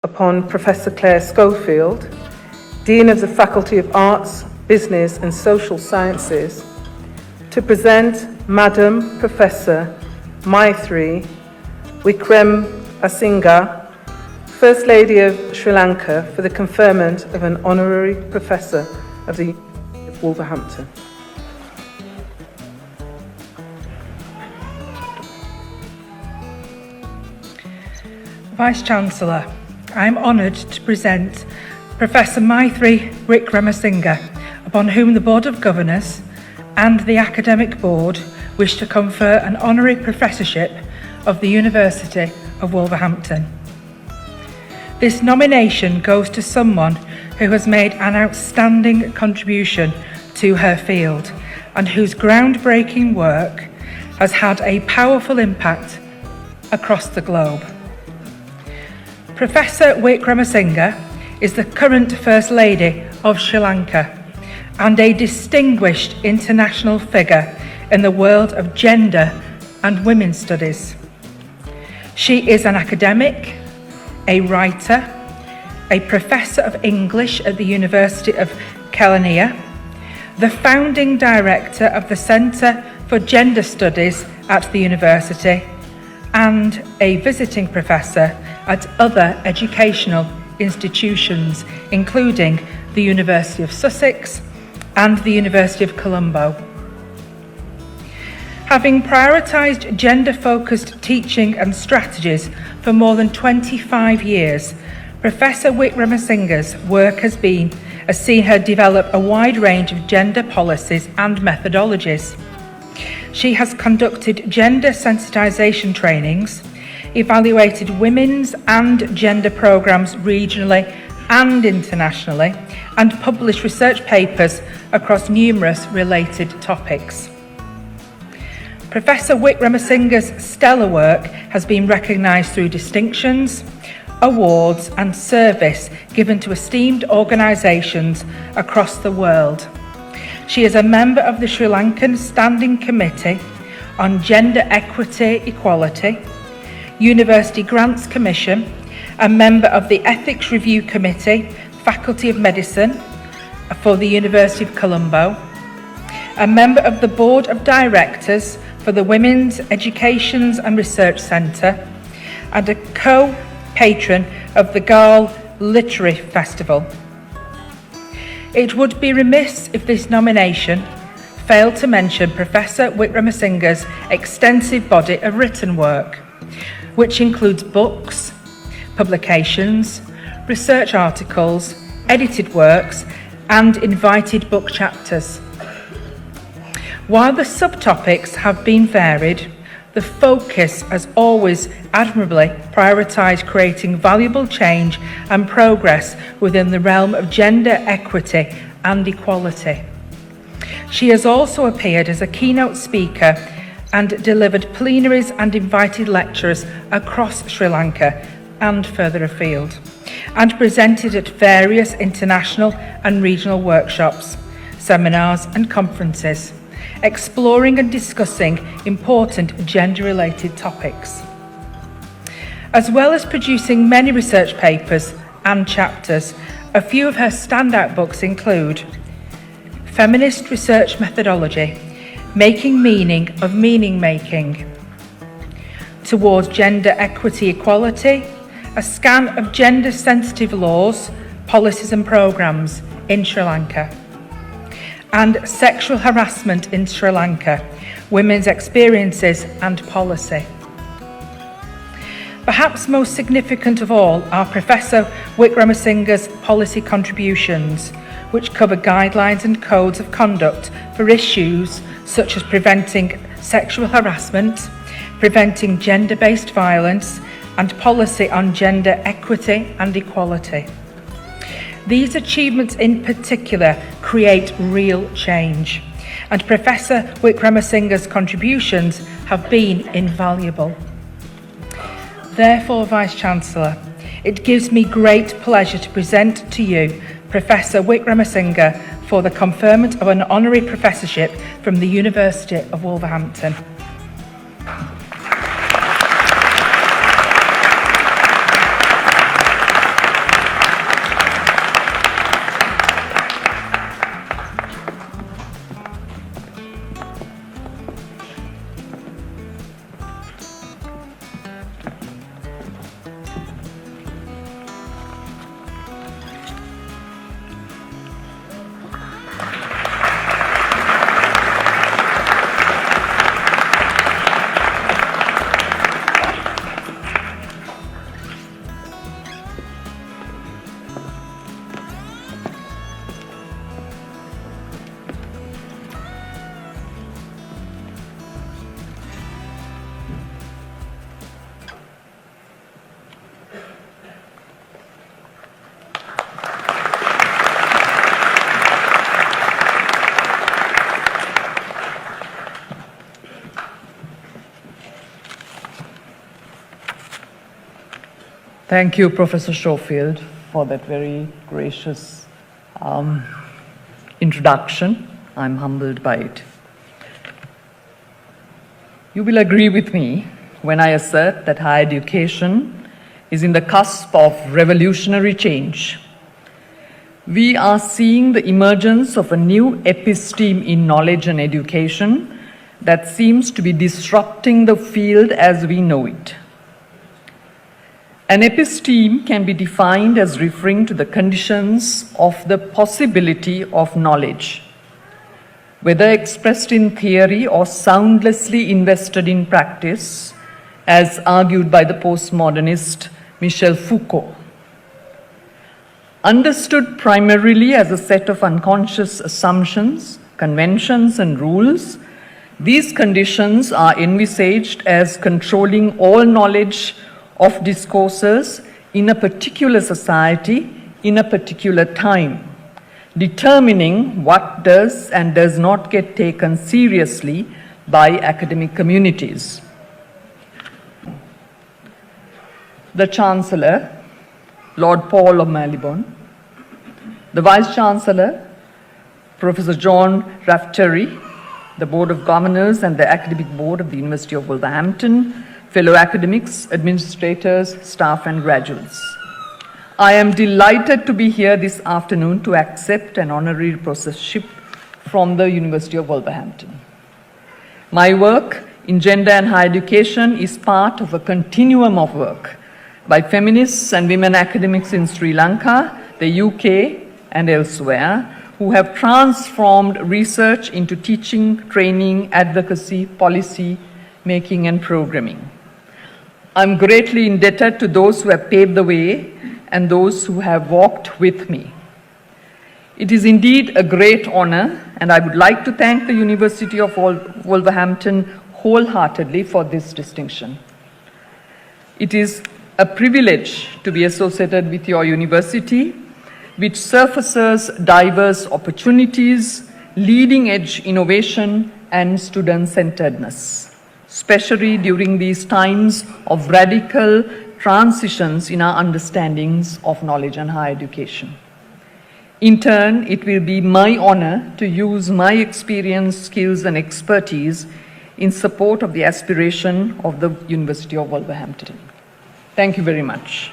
upon Professor Claire Schofield, Dean of the Faculty of Arts, Business and Social Sciences, to present Madam Professor Maithri Wickremesinghe, First Lady of Sri Lanka, for the conferment of an honorary professor of the University of Wolverhampton. Vice-Chancellor, I am honoured to present Professor Maithri Wickremesinghe, upon whom the Board of Governors and the Academic Board wish to confer an honorary professorship of the University of Wolverhampton. This nomination goes to someone who has made an outstanding contribution to her field and whose groundbreaking work has had a powerful impact across the globe. Professor Wickramasinghe is the current First Lady of Sri Lanka and a distinguished international figure in the world of gender and women's studies. She is an academic, a writer, a professor of English at the University of Kelaniya, the founding director of the Centre for Gender Studies at the university, and a visiting professor at other educational institutions, including the University of Sussex and the University of Colombo. Having prioritised gender-focused teaching and strategies for more than 25 years, Professor Wickramasinghe's work has seen her develop a wide range of gender policies and methodologies. She has conducted gender sensitisation trainings, evaluated women's and gender programmes regionally and internationally, and published research papers across numerous related topics. Professor Wickramasinghe's stellar work has been recognised through distinctions, awards and service given to esteemed organisations across the world. She is a member of the Sri Lankan Standing Committee on Gender Equity Equality, University Grants Commission, a member of the Ethics Review Committee, Faculty of Medicine for the University of Colombo, a member of the Board of Directors for the Women's Education and Research Centre, and a co-patron of the Galle Literary Festival. It would be remiss if this nomination failed to mention Professor Wickramasinghe's extensive body of written work, which includes books, publications, research articles, edited works, and invited book chapters. While the subtopics have been varied, the focus has always admirably prioritised creating valuable change and progress within the realm of gender equity and equality. She has also appeared as a keynote speaker and delivered plenaries and invited lectures across Sri Lanka and further afield, and presented at various international and regional workshops, seminars and conferences, exploring and discussing important gender-related topics. As well as producing many research papers and chapters, a few of her standout books include Feminist Research Methodology, Making Meaning of Meaning Making, Towards Gender Equity Equality, a scan of gender-sensitive laws, policies and programmes in Sri Lanka, and Sexual Harassment in Sri Lanka, Women's Experiences and Policy. Perhaps most significant of all are Professor Wickramasinghe's policy contributions, which cover guidelines and codes of conduct for issues such as preventing sexual harassment, preventing gender-based violence, and policy on gender equity and equality. These achievements in particular create real change, and Professor Wickramasinghe's contributions have been invaluable. Therefore, Vice-Chancellor, it gives me great pleasure to present to you Professor Wickramasinghe for the conferment of an honorary professorship from the University of Wolverhampton. Thank you, Professor Schofield, for that very gracious introduction. I'm humbled by it. You will agree with me when I assert that higher education is in the cusp of revolutionary change. We are seeing the emergence of a new episteme in knowledge and education that seems to be disrupting the field as we know it. An episteme can be defined as referring to the conditions of the possibility of knowledge, whether expressed in theory or soundlessly invested in practice, as argued by the postmodernist Michel Foucault. Understood primarily as a set of unconscious assumptions, conventions, and rules, these conditions are envisaged as controlling all knowledge of discourses in a particular society, in a particular time, determining what does and does not get taken seriously by academic communities. The Chancellor, Lord Paul of Malibon, the Vice-Chancellor, Professor John Raftery, the Board of Governors and the Academic Board of the University of Wolverhampton, fellow academics, administrators, staff and graduates. I am delighted to be here this afternoon to accept an honorary professorship from the University of Wolverhampton. My work in gender and higher education is part of a continuum of work by feminists and women academics in Sri Lanka, the UK and elsewhere, who have transformed research into teaching, training, advocacy, policy making and programming. I'm greatly indebted to those who have paved the way and those who have walked with me. It is indeed a great honor, and I would like to thank the University of Wolverhampton wholeheartedly for this distinction. It is a privilege to be associated with your university, which surfaces diverse opportunities, leading-edge innovation, and student-centeredness, especially during these times of radical transitions in our understandings of knowledge and higher education. In turn, it will be my honor to use my experience, skills, and expertise in support of the aspiration of the University of Wolverhampton. Thank you very much.